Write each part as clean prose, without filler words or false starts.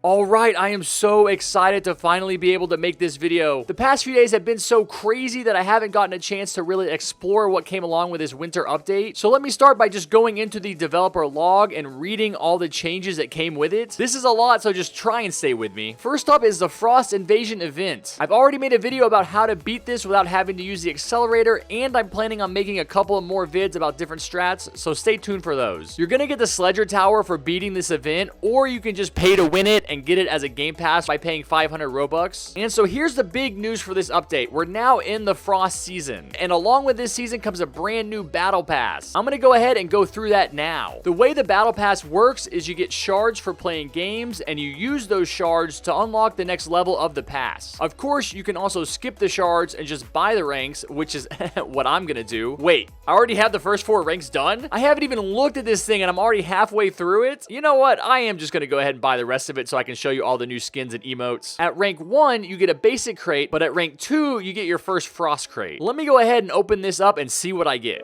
Alright, I am so excited to finally be able to make this video. The past few days have been so crazy that I haven't gotten a chance to really explore what came along with this winter update. So let me start by just going into the developer log and reading all the changes that came with it. This is a lot, so just try and stay with me. First up is the Frost Invasion event. I've already made a video about how to beat this without having to use the accelerator, and I'm planning on making a couple of more vids about different strats, so stay tuned for those. You're gonna get the Sledger Tower for beating this event, or you can just pay to win it and get it as a game pass by paying 500 Robux. And so here's the big news for this update. We're now in the Frost season, and along with this season comes a brand new Battle Pass. I'm gonna go ahead and go through that now. The way the Battle Pass works is you get shards for playing games, and you use those shards to unlock the next level of the pass. Of course, you can also skip the shards and just buy the ranks, which is what I'm gonna do. Wait, I already have the first 4 ranks done? I haven't even looked at this thing and I'm already halfway through it? You know what? I am just gonna go ahead and buy the rest of it so I can show you all the new skins and emotes. At rank 1, you get a basic crate, but at rank 2, you get your first frost crate. Let me go ahead and open this up and see what I get.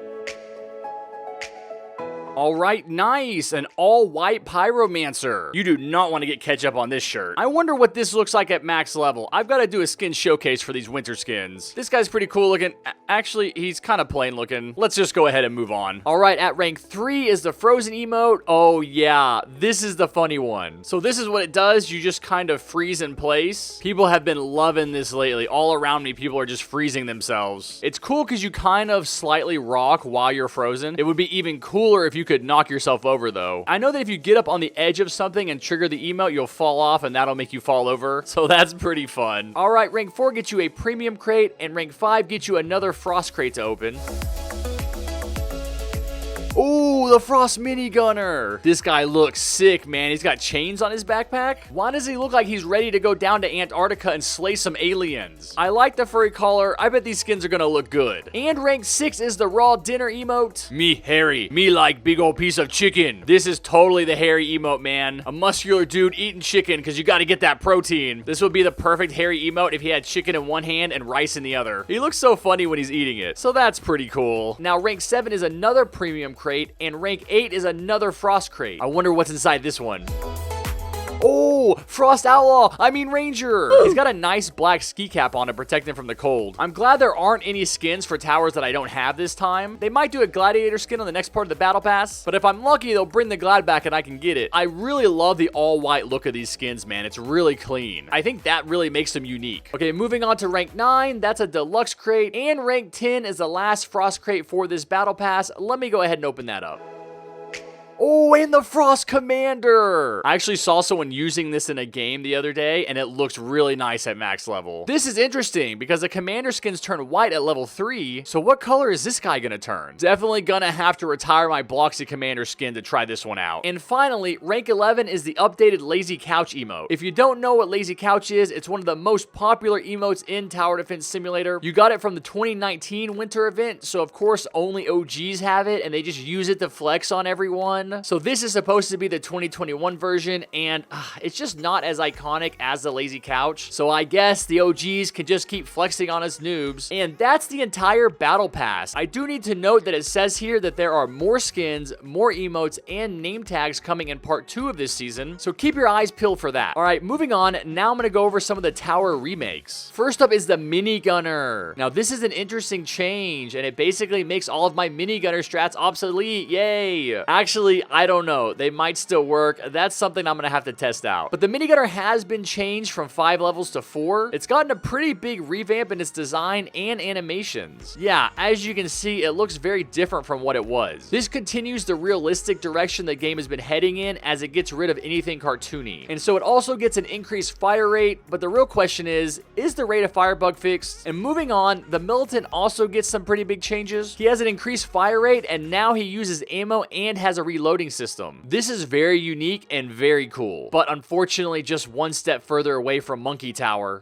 Alright, nice! An all-white pyromancer. You do not want to get ketchup on this shirt. I wonder what this looks like at max level. I've got to do a skin showcase for these winter skins. This guy's pretty cool looking. Actually, he's kind of plain looking. Let's just go ahead and move on. Alright, at rank 3 is the frozen emote. Oh yeah, this is the funny one. So this is what it does. You just kind of freeze in place. People have been loving this lately. All around me, people are just freezing themselves. It's cool because you kind of slightly rock while you're frozen. It would be even cooler if you could knock yourself over though. I know that if you get up on the edge of something and trigger the emote, you'll fall off and that'll make you fall over. So that's pretty fun. Alright, rank 4 gets you a premium crate, and rank 5 gets you another frost crate to open. Ooh, the Frost Minigunner. This guy looks sick, man. He's got chains on his backpack. Why does he look like he's ready to go down to Antarctica and slay some aliens? I like the furry collar. I bet these skins are gonna look good. And rank 6 is the raw dinner emote. Me hairy. Me like big old piece of chicken. This is totally the hairy emote, man. A muscular dude eating chicken because you gotta get that protein. This would be the perfect hairy emote if he had chicken in one hand and rice in the other. He looks so funny when he's eating it. So that's pretty cool. Now rank 7 is another premium crate, and rank 8 is another frost crate. I wonder what's inside this one. Oh, Frost Outlaw, Ranger. He's got a nice black ski cap on to protect him from the cold. I'm glad there aren't any skins for towers that I don't have this time. They might do a gladiator skin on the next part of the battle pass, but if I'm lucky, they'll bring the glad back and I can get it. I really love the all white look of these skins, man. It's really clean. I think that really makes them unique. Okay, moving on to rank 9, that's a deluxe crate, and rank 10 is the last frost crate for this battle pass. Let me go ahead and open that up. Oh, and the Frost Commander! I actually saw someone using this in a game the other day, and it looks really nice at max level. This is interesting, because the Commander skins turn white at level 3, so what color is this guy gonna turn? Definitely gonna have to retire my Bloxy Commander skin to try this one out. And finally, rank 11 is the updated Lazy Couch emote. If you don't know what Lazy Couch is, it's one of the most popular emotes in Tower Defense Simulator. You got it from the 2019 winter event, so of course only OGs have it, and they just use it to flex on everyone. So this is supposed to be the 2021 version, and it's just not as iconic as the Lazy Couch. So I guess the OGs can just keep flexing on us noobs. And that's the entire battle pass. I do need to note that it says here that there are more skins, more emotes, and name tags coming in part 2 of this season. So keep your eyes peeled for that. All right, moving on. Now I'm going to go over some of the tower remakes. First up is the Minigunner. Now this is an interesting change, and it basically makes all of my Minigunner strats obsolete. Yay! Actually, I don't know. They might still work. That's something I'm going to have to test out. But the Minigunner has been changed from 5 levels to 4. It's gotten a pretty big revamp in its design and animations. Yeah, as you can see, it looks very different from what it was. This continues the realistic direction the game has been heading in as it gets rid of anything cartoony. And so it also gets an increased fire rate, but the real question is the rate of fire bug fixed? And moving on, the Militant also gets some pretty big changes. He has an increased fire rate, and now he uses ammo and has a reloading system. This is very unique and very cool, but unfortunately just one step further away from Monkey Tower.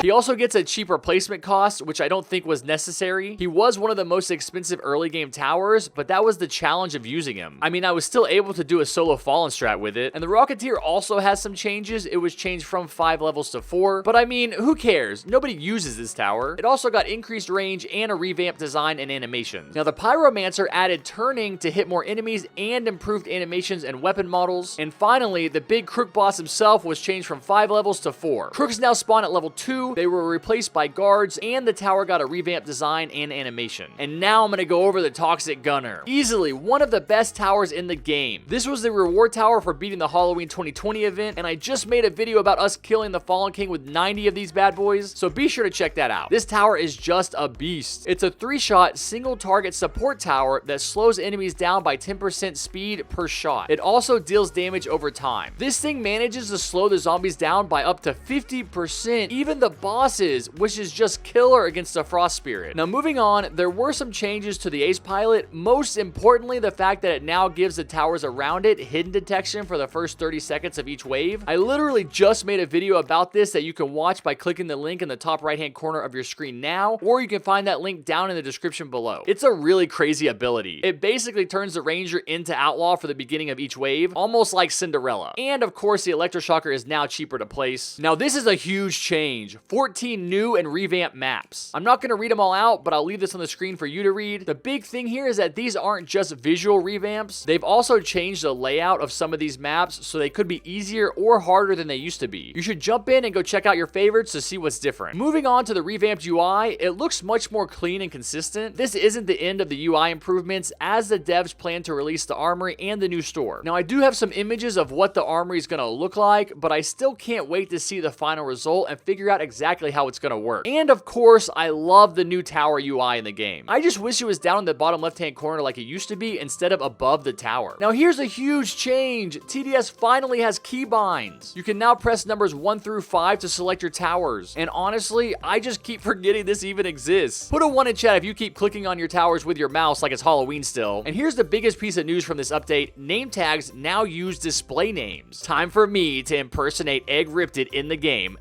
He also gets a cheap replacement cost, which I don't think was necessary. He was one of the most expensive early game towers, but that was the challenge of using him. I was still able to do a solo fallen strat with it, and the Rocketeer also has some changes. It was changed from 5 levels to 4, but who cares? Nobody uses this tower. It also got increased range and a revamped design and animations. Now the Pyromancer added turning to hit more enemies and improved animations and weapon models. And finally, the big Crook boss himself was changed from 5 levels to 4. Crooks now spawn at level 2, they were replaced by guards, and the tower got a revamped design and animation. And now I'm gonna go over the Toxic Gunner. Easily one of the best towers in the game. This was the reward tower for beating the Halloween 2020 event, and I just made a video about us killing the Fallen King with 90 of these bad boys, so be sure to check that out. This tower is just a beast. It's a 3-shot single target support tower that slows enemies down by 10% speed per shot. It also deals damage over time. This thing manages to slow the zombies down by up to 50%, even the bosses, which is just killer against the Frost Spirit. Now moving on, there were some changes to the Ace Pilot, most importantly the fact that it now gives the towers around it hidden detection for the first 30 seconds of each wave. I literally just made a video about this that you can watch by clicking the link in the top right hand corner of your screen now, or you can find that link down in the description below. It's a really crazy ability. It basically turns the Ranger into Outlaw for the beginning of each wave, almost like Cinderella. And of course the Electroshocker is now cheaper to place. Now this is a huge change. 14 new and revamped maps. I'm not going to read them all out, but I'll leave this on the screen for you to read. The big thing here is that these aren't just visual revamps. They've also changed the layout of some of these maps so they could be easier or harder than they used to be. You should jump in and go check out your favorites to see what's different. Moving on to the revamped UI, it looks much more clean and consistent. This isn't the end of the UI improvements, as the devs plan to release the armory and the new store. Now I do have some images of what the armory is going to look like, but I still can't wait to see the final result and figure out exactly how it's going to work. And of course, I love the new tower UI in the game. I just wish it was down in the bottom left hand corner like it used to be instead of above the tower. Now here's a huge change. TDS finally has keybinds. You can now press numbers 1 through 5 to select your towers. And honestly, I just keep forgetting this even exists. Put a 1 in chat if you keep clicking on your towers with your mouse like it's Halloween still. And here's the biggest piece of news from this update. Name tags now use display names. Time for me to impersonate Egg Ripped It in the game.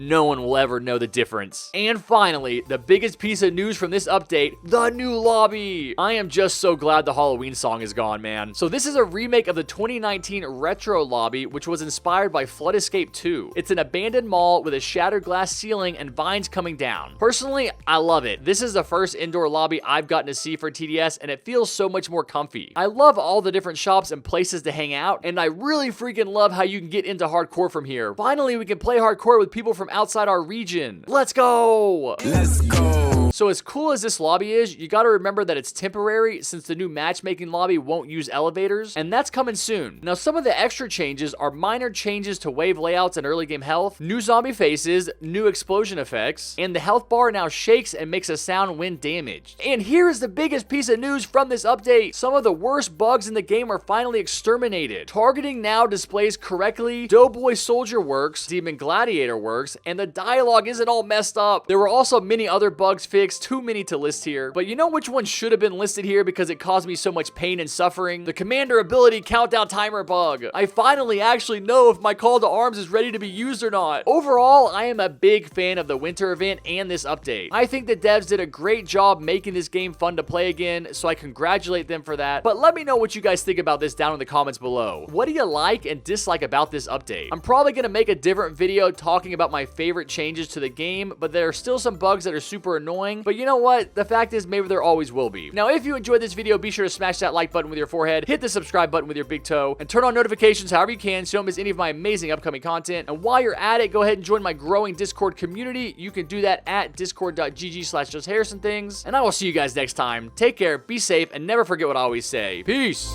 No one will ever know the difference. And finally, the biggest piece of news from this update, the new lobby. I am just so glad the Halloween song is gone, man. So this is a remake of the 2019 retro lobby, which was inspired by Flood Escape 2. It's an abandoned mall with a shattered glass ceiling and vines coming down. Personally, I love it. This is the first indoor lobby I've gotten to see for TDS, and it feels so much more comfy. I love all the different shops and places to hang out, and I really freaking love how you can get into hardcore from here. Finally, we can play hardcore with people from outside our region. Let's go! Let's go! So as cool as this lobby is, you gotta remember that it's temporary since the new matchmaking lobby won't use elevators, and that's coming soon. Now some of the extra changes are minor changes to wave layouts and early game health, new zombie faces, new explosion effects, and the health bar now shakes and makes a sound when damaged. And here is the biggest piece of news from this update. Some of the worst bugs in the game are finally exterminated. Targeting now displays correctly, Doughboy Soldier works, Demon Gladiator works, and the dialogue isn't all messed up. There were also many other bugs fixed, too many to list here, but you know which one should have been listed here because it caused me so much pain and suffering? The commander ability countdown timer bug. I finally actually know if my call to arms is ready to be used or not. Overall, I am a big fan of the winter event and this update. I think the devs did a great job making this game fun to play again, so I congratulate them for that. But let me know what you guys think about this down in the comments below. What do you like and dislike about this update? I'm probably going to make a different video talking about my favorite changes to the game, but there are still some bugs that are super annoying. But you know what? The fact is, maybe there always will be. Now, if you enjoyed this video, be sure to smash that like button with your forehead, hit the subscribe button with your big toe, and turn on notifications however you can so you don't miss any of my amazing upcoming content. And while you're at it, go ahead and join my growing Discord community. You can do that at discord.gg/JustHarrisonThings. And I will see you guys next time. Take care, be safe, and never forget what I always say. Peace!